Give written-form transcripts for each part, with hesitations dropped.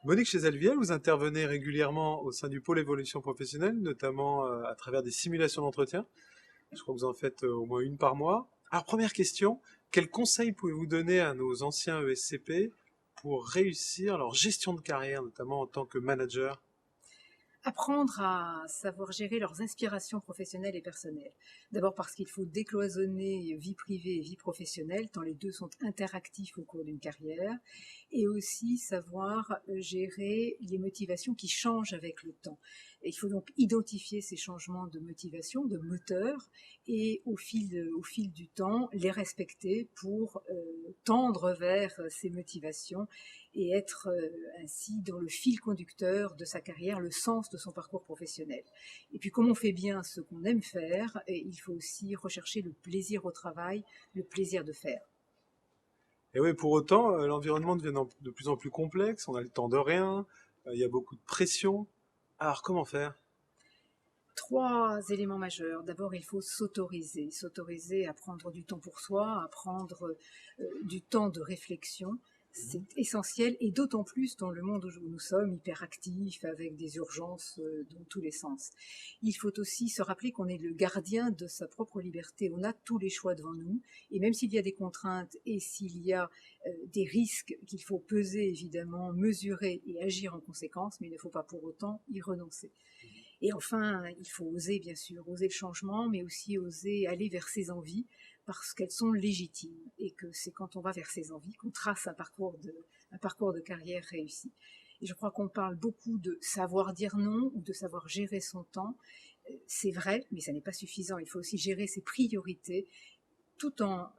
Monique Chezelviel, vous intervenez régulièrement au sein du pôle évolution professionnelle, notamment à travers des simulations d'entretien. Je crois que vous en faites au moins une par mois. Alors, première question, quels conseils pouvez-vous donner à nos anciens ESCP pour réussir leur gestion de carrière, notamment en tant que manager? Apprendre à savoir gérer leurs inspirations professionnelles et personnelles. D'abord parce qu'il faut décloisonner vie privée et vie professionnelle, tant les deux sont interactifs au cours d'une carrière, et aussi savoir gérer les motivations qui changent avec le temps. Et il faut donc identifier ces changements de motivation, de moteur, et au fil du temps, les respecter pour tendre vers ces motivations et être ainsi dans le fil conducteur de sa carrière, le sens de son parcours professionnel. Et puis comme on fait bien ce qu'on aime faire, et il faut aussi rechercher le plaisir au travail, le plaisir de faire. Et oui, pour autant, l'environnement devient de plus en plus complexe, on a le temps de rien, il y a beaucoup de pression. Alors, comment faire? Trois éléments majeurs. D'abord, il faut s'autoriser à prendre du temps pour soi, à prendre du temps de réflexion. C'est essentiel et d'autant plus dans le monde où nous sommes, hyperactifs, avec des urgences dans tous les sens. Il faut aussi se rappeler qu'on est le gardien de sa propre liberté. On a tous les choix devant nous et même s'il y a des contraintes et s'il y a des risques qu'il faut peser évidemment, mesurer et agir en conséquence, mais il ne faut pas pour autant y renoncer. Et enfin, il faut oser, bien sûr, oser le changement, mais aussi oser aller vers ses envies, parce qu'elles sont légitimes, et que c'est quand on va vers ses envies qu'on trace un parcours de carrière réussi. Et je crois qu'on parle beaucoup de savoir dire non ou de savoir gérer son temps. C'est vrai, mais ça n'est pas suffisant. Il faut aussi gérer ses priorités tout en,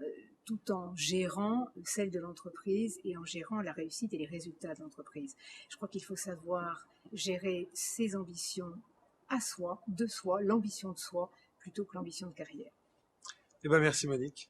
tout en gérant celle de l'entreprise et en gérant la réussite et les résultats de l'entreprise. Je crois qu'il faut savoir gérer ses ambitions à soi, de soi, l'ambition de soi, plutôt que l'ambition de carrière. Eh ben, merci Monique.